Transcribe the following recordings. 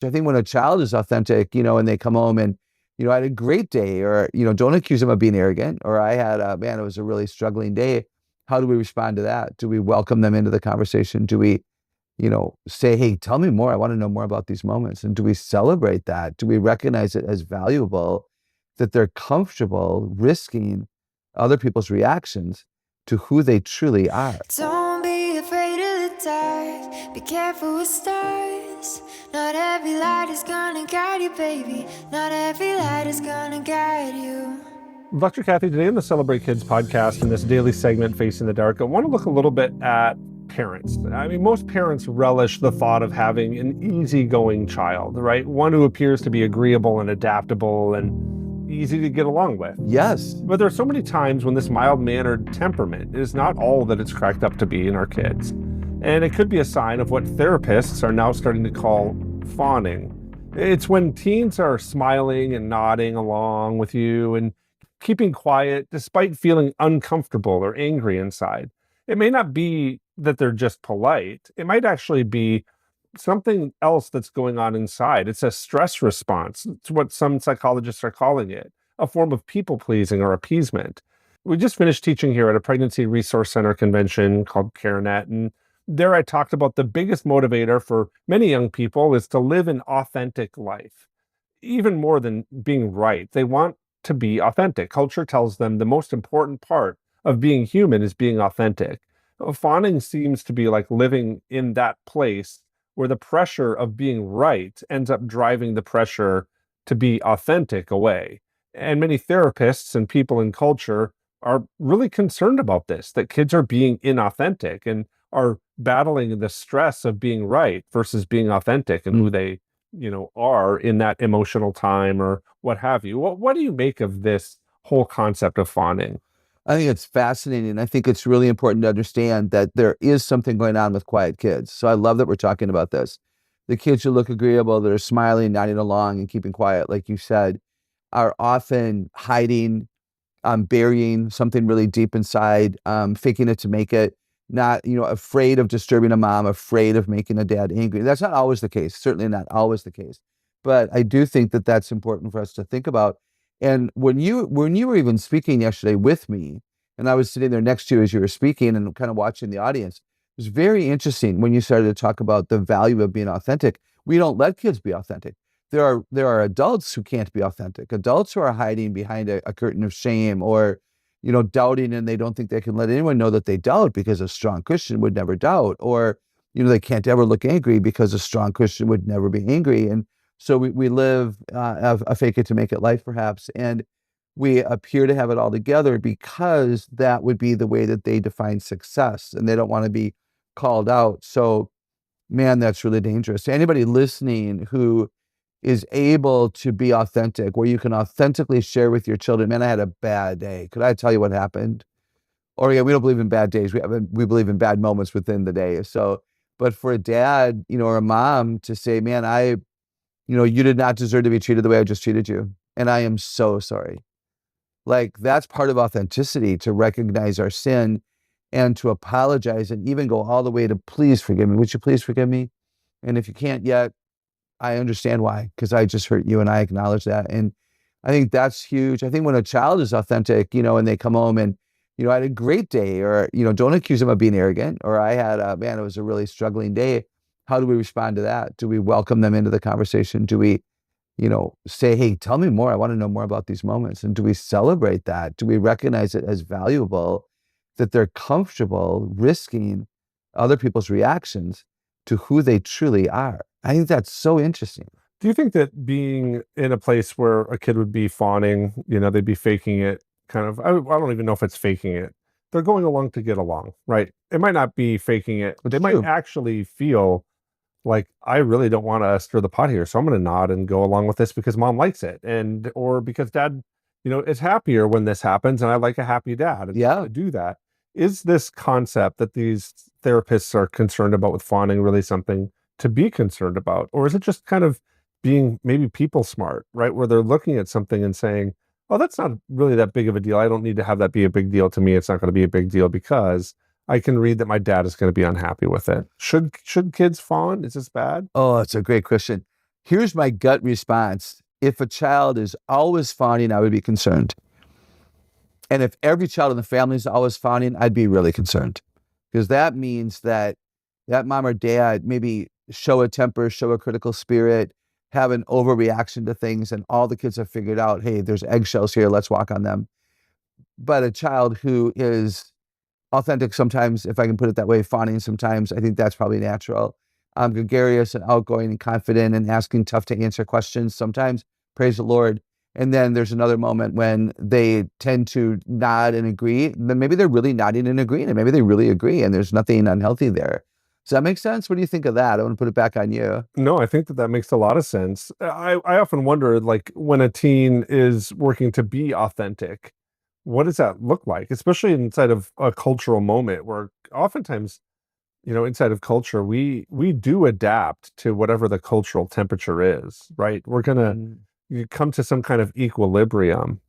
I think when a child is authentic, and they come home and, I had a great day, or, don't accuse them of being arrogant, or I had man, it was a really struggling day. How do we respond to that? Do we welcome them into the conversation? Do we, say, hey, tell me more. I want to know more about these moments. And do we celebrate that? Do we recognize it as valuable that they're comfortable risking other people's reactions to who they truly are? Don't be afraid of the dark. Be careful with stars. Not every light is gonna guide you, baby. Not every light is gonna guide you. Dr. Kathy, today on the Celebrate Kids podcast, in this daily segment, Facing the Dark, I want to look a little bit at parents. I mean, most parents relish the thought of having an easygoing child, right? One who appears to be agreeable and adaptable and easy to get along with. Yes. But there are so many times when this mild-mannered temperament is not all that it's cracked up to be in our kids. And it could be a sign of what therapists are now starting to call fawning. It's when teens are smiling and nodding along with you and keeping quiet despite feeling uncomfortable or angry inside. It may not be that they're just polite. It might actually be something else that's going on inside. It's a stress response. It's what some psychologists are calling it, a form of people-pleasing or appeasement. We just finished teaching here at a pregnancy resource center convention called CareNet, and there I talked about the biggest motivator for many young people is to live an authentic life. Even more than being right, they want to be authentic. Culture tells them the most important part of being human is being authentic. Fawning seems to be like living in that place where the pressure of being right ends up driving the pressure to be authentic away. And many therapists and people in culture are really concerned about this, that kids are being inauthentic and are battling the stress of being right versus being authentic and who they, are in that emotional time or what have you. What do you make of this whole concept of fawning? I think it's fascinating. I think it's really important to understand that there is something going on with quiet kids. So I love that we're talking about this. The kids who look agreeable, that are smiling, nodding along, and keeping quiet, like you said, are often hiding, burying something really deep inside, faking it to make it, not, afraid of disturbing a mom, afraid of making a dad angry. That's not always the case, certainly not always the case. But I do think that that's important for us to think about. And when you were even speaking yesterday with me, and I was sitting there next to you as you were speaking and kind of watching the audience, it was very interesting when you started to talk about the value of being authentic. We don't let kids be authentic. There are adults who can't be authentic, adults who are hiding behind a curtain of shame or, doubting, and they don't think they can let anyone know that they doubt because a strong Christian would never doubt, or, they can't ever look angry because a strong Christian would never be angry. And so we live a fake it to make it life, perhaps, and we appear to have it all together because that would be the way that they define success, and they don't want to be called out. So, man, that's really dangerous. Anybody listening who is able to be authentic, where you can authentically share with your children, man, I had a bad day. Could I tell you what happened? Or yeah, we don't believe in bad days. We believe in bad moments within the day. So, but for a dad, or a mom to say, man, you did not deserve to be treated the way I just treated you. And I am so sorry. Like, that's part of authenticity, to recognize our sin and to apologize and even go all the way to please forgive me. Would you please forgive me? And if you can't yet, I understand why, because I just hurt you and I acknowledge that. And I think that's huge. I think when a child is authentic, and they come home and, I had a great day, or, don't accuse them of being arrogant, or I had man, it was a really struggling day. How do we respond to that? Do we welcome them into the conversation? Do we, say, hey, tell me more. I want to know more about these moments. And do we celebrate that? Do we recognize it as valuable that they're comfortable risking other people's reactions to who they truly are? I think that's so interesting. Do you think that being in a place where a kid would be fawning, they'd be faking it, kind of, I don't even know if it's faking it. They're going along to get along, right? It might not be faking it, but they might actually feel like, I really don't want to stir the pot here, so I'm going to nod and go along with this because mom likes it, or because dad, is happier when this happens, and I like a happy dad. And Yeah. to do that. Is this concept that these therapists are concerned about with fawning really something to be concerned about? Or is it just kind of being maybe people smart, right? Where they're looking at something and saying, oh, that's not really that big of a deal. I don't need to have that be a big deal to me. It's not going to be a big deal because I can read that my dad is going to be unhappy with it. Should kids fawn? Is this bad? Oh, it's a great question. Here's my gut response. If a child is always fawning, I would be concerned. And if every child in the family is always fawning, I'd be really concerned, because that means that that mom or dad maybe show a temper, show a critical spirit, have an overreaction to things, and all the kids have figured out, hey, there's eggshells here, let's walk on them. But a child who is authentic sometimes, if I can put it that way, fawning sometimes, I think that's probably natural. Gregarious and outgoing and confident and asking tough to answer questions sometimes, praise the Lord. And then there's another moment when they tend to nod and agree. Then maybe they're really nodding and agreeing, and maybe they really agree, and there's nothing unhealthy there. Does that make sense? What do you think of that? I want to put it back on you. No, I think that that makes a lot of sense. I often wonder, like, when a teen is working to be authentic, what does that look like? Especially inside of a cultural moment where oftentimes, inside of culture, we do adapt to whatever the cultural temperature is, right? We're gonna Mm. you come to some kind of equilibrium.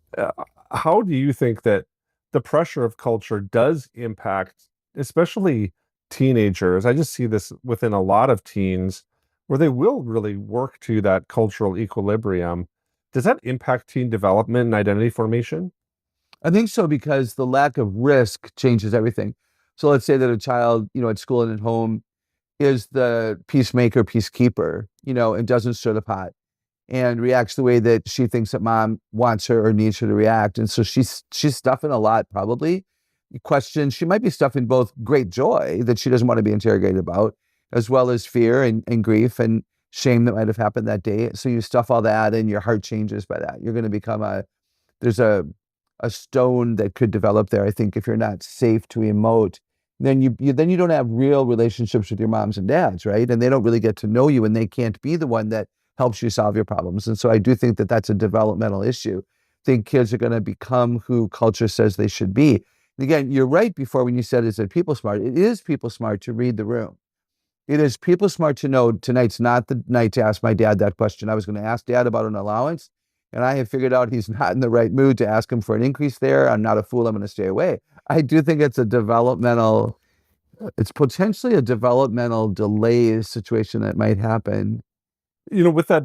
How do you think that the pressure of culture does impact, especially teenagers? I just see this within a lot of teens where they will really work to that cultural equilibrium. Does that impact teen development and identity formation? I think so, because the lack of risk changes everything. So let's say that a child, at school and at home is the peacemaker, peacekeeper, and doesn't stir the pot and reacts the way that she thinks that mom wants her or needs her to react. And so she's stuffing a lot, probably. Questions, she might be stuffing both great joy that she doesn't want to be interrogated about, as well as fear and grief and shame that might have happened that day. So you stuff all that and your heart changes by that. You're going to become there's a stone that could develop there. I think if you're not safe to emote, then you don't have real relationships with your moms and dads, right? And they don't really get to know you, and they can't be the one that helps you solve your problems. And so I do think that that's a developmental issue. I think kids are going to become who culture says they should be. And again, you're right before when you said, is it people smart? It is people smart to read the room. It is people smart to know tonight's not the night to ask my dad that question. I was going to ask dad about an allowance, and I have figured out he's not in the right mood to ask him for an increase there. I'm not a fool. I'm going to stay away. I do think it's potentially a developmental delay situation that might happen. With that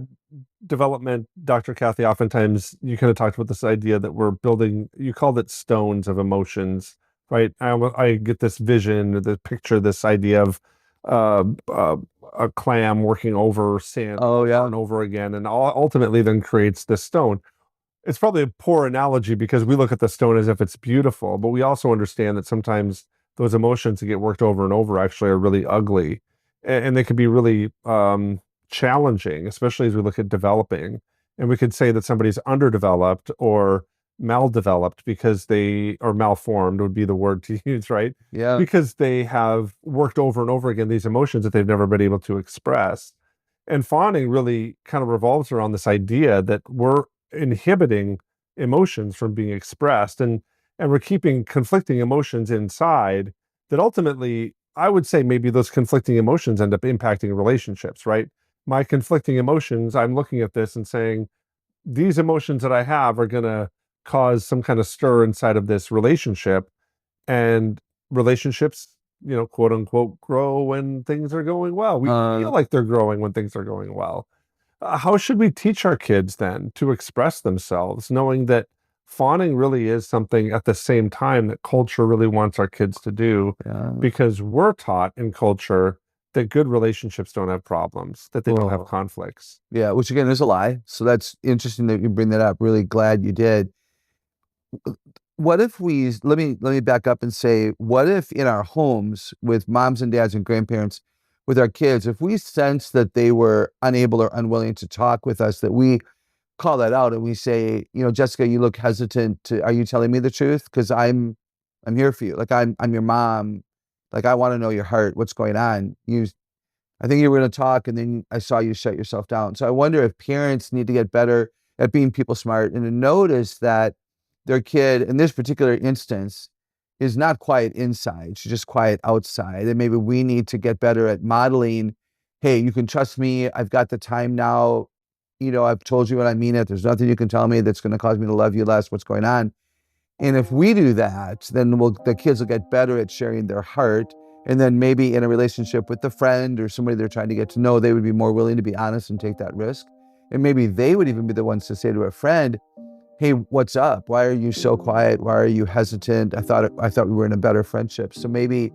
development, Dr. Kathy, oftentimes you kind of talked about this idea that we're building, you called it stones of emotions, right? I get this vision, the picture, this idea of uh, uh, a clam working over sand Oh, over yeah. and over again, and ultimately then creates this stone. It's probably a poor analogy because we look at the stone as if it's beautiful, but we also understand that sometimes those emotions that get worked over and over actually are really ugly, and they can be really challenging, especially as we look at developing. And we could say that somebody's underdeveloped or maldeveloped because or malformed would be the word to use, right? Yeah. Because they have worked over and over again these emotions that they've never been able to express. And fawning really kind of revolves around this idea that we're inhibiting emotions from being expressed, and we're keeping conflicting emotions inside that ultimately, I would say, maybe those conflicting emotions end up impacting relationships, right? My conflicting emotions, I'm looking at this and saying, these emotions that I have are going to cause some kind of stir inside of this relationship. And relationships, quote unquote, grow when things are going well. We Uh, feel like they're growing when things are going well. How should we teach our kids then to express themselves, knowing that fawning really is something at the same time that culture really wants our kids to do? yeah. Because we're taught in culture that good relationships don't have problems, that they don't have Whoa. conflicts. Yeah, which again is a lie. So that's interesting that you bring that up. Really glad you did. What if let me back up and say, what if in our homes with moms and dads and grandparents, with our kids, if we sense that they were unable or unwilling to talk with us, that we call that out and we say, Jessica, you look hesitant are you telling me the truth? Because I'm here for you. Like I'm your mom. Like I want to know your heart. What's going on? I think you were going to talk, and then I saw you shut yourself down. So I wonder if parents need to get better at being people smart and to notice that their kid, in this particular instance, is not quiet inside. She's just quiet outside. And maybe we need to get better at modeling, hey, you can trust me. I've got the time now. I've told you when I mean it. There's nothing you can tell me that's going to cause me to love you less. What's going on? And if we do that, then the kids will get better at sharing their heart And then maybe in a relationship with a friend or somebody they're trying to get to know, they would be more willing to be honest and take that risk. And maybe they would even be the ones to say to a friend, hey, what's up? Why are you so quiet? Why are you hesitant? I thought we were in a better friendship. So maybe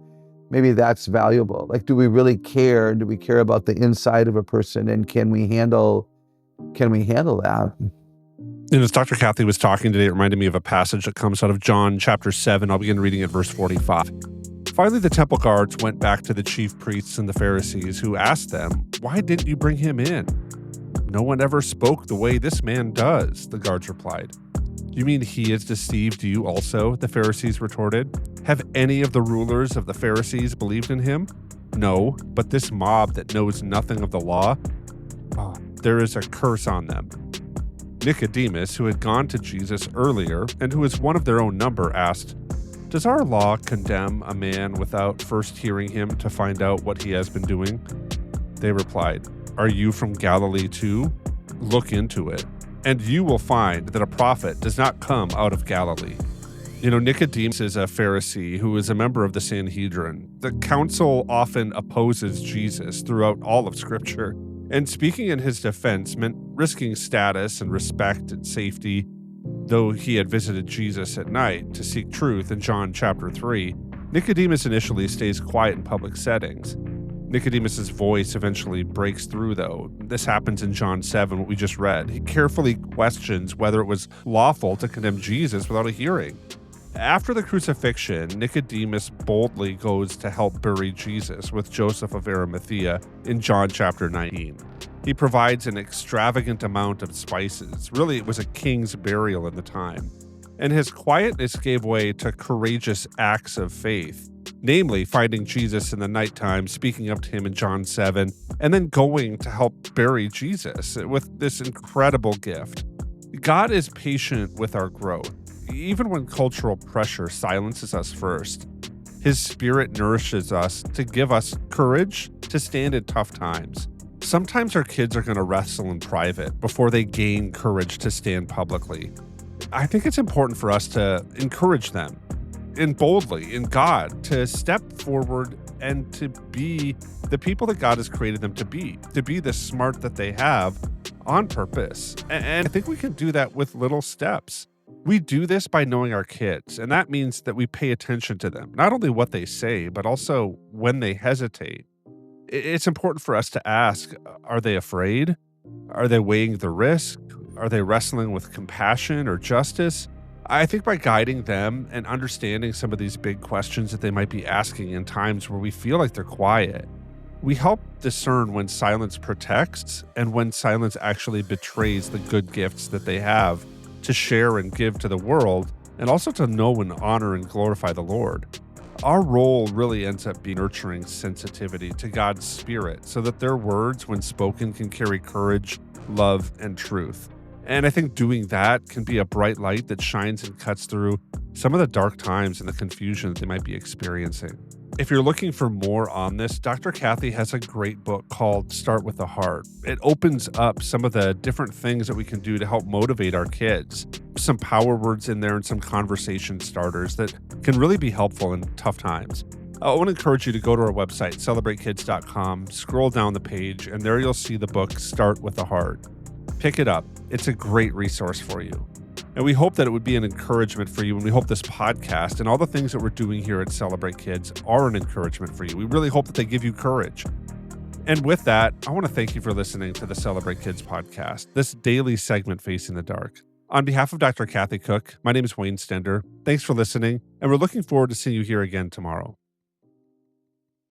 that's valuable. Like, do we really care? Do we care about the inside of a person? And can we handle that? And as Dr. Kathy was talking today, it reminded me of a passage that comes out of John chapter 7. I'll begin reading at verse 45. Finally, the temple guards went back to the chief priests and the Pharisees, who asked them, "Why didn't you bring him in?" "No one ever spoke the way this man does," the guards replied. "You mean he has deceived you also?" the Pharisees retorted. "Have any of the rulers of the Pharisees believed in him?" "No, but this mob that knows nothing of the law, there is a curse on them." Nicodemus, who had gone to Jesus earlier and who was one of their own number, asked, "Does our law condemn a man without first hearing him to find out what he has been doing?" They replied, "Are you from Galilee too? Look into it, and you will find that a prophet does not come out of Galilee." Nicodemus is a Pharisee who is a member of the Sanhedrin. The council often opposes Jesus throughout all of Scripture, and speaking in his defense meant risking status and respect and safety. Though he had visited Jesus at night to seek truth in John chapter 3, Nicodemus initially stays quiet in public settings. Nicodemus's voice eventually breaks through, though. This happens in John 7, what we just read. He carefully questions whether it was lawful to condemn Jesus without a hearing. After the crucifixion, Nicodemus boldly goes to help bury Jesus with Joseph of Arimathea in John chapter 19. He provides an extravagant amount of spices. Really, it was a king's burial in the time. And his quietness gave way to courageous acts of faith, namely finding Jesus in the nighttime, speaking up to him in John 7, and then going to help bury Jesus with this incredible gift. God is patient with our growth. Even when cultural pressure silences us first, His Spirit nourishes us to give us courage to stand in tough times. Sometimes our kids are going to wrestle in private before they gain courage to stand publicly. I think it's important for us to encourage them and boldly in God to step forward and to be the people that God has created them to be the smart that they have on purpose. And I think we can do that with little steps. We do this by knowing our kids, and that means that we pay attention to them, not only what they say, but also when they hesitate. It's important for us to ask, are they afraid? Are they weighing the risk? Are they wrestling with compassion or justice? I think by guiding them and understanding some of these big questions that they might be asking in times where we feel like they're quiet, we help discern when silence protects and when silence actually betrays the good gifts that they have to share and give to the world, and also to know and honor and glorify the Lord. Our role really ends up being nurturing sensitivity to God's Spirit so that their words, when spoken, can carry courage, love, and truth. And I think doing that can be a bright light that shines and cuts through some of the dark times and the confusion that they might be experiencing. If you're looking for more on this, Dr. Kathy has a great book called Start with the Heart. It opens up some of the different things that we can do to help motivate our kids. Some power words in there and some conversation starters that can really be helpful in tough times. I want to encourage you to go to our website, celebratekids.com, scroll down the page, and there you'll see the book Start with the Heart. Pick it up. It's a great resource for you. And we hope that it would be an encouragement for you, and we hope this podcast and all the things that we're doing here at Celebrate Kids are an encouragement for you. We really hope that they give you courage. And with that, I want to thank you for listening to the Celebrate Kids podcast, this daily segment Facing the Dark. On behalf of Dr. Kathy Cook, my name is Wayne Stender. Thanks for listening, and we're looking forward to seeing you here again tomorrow.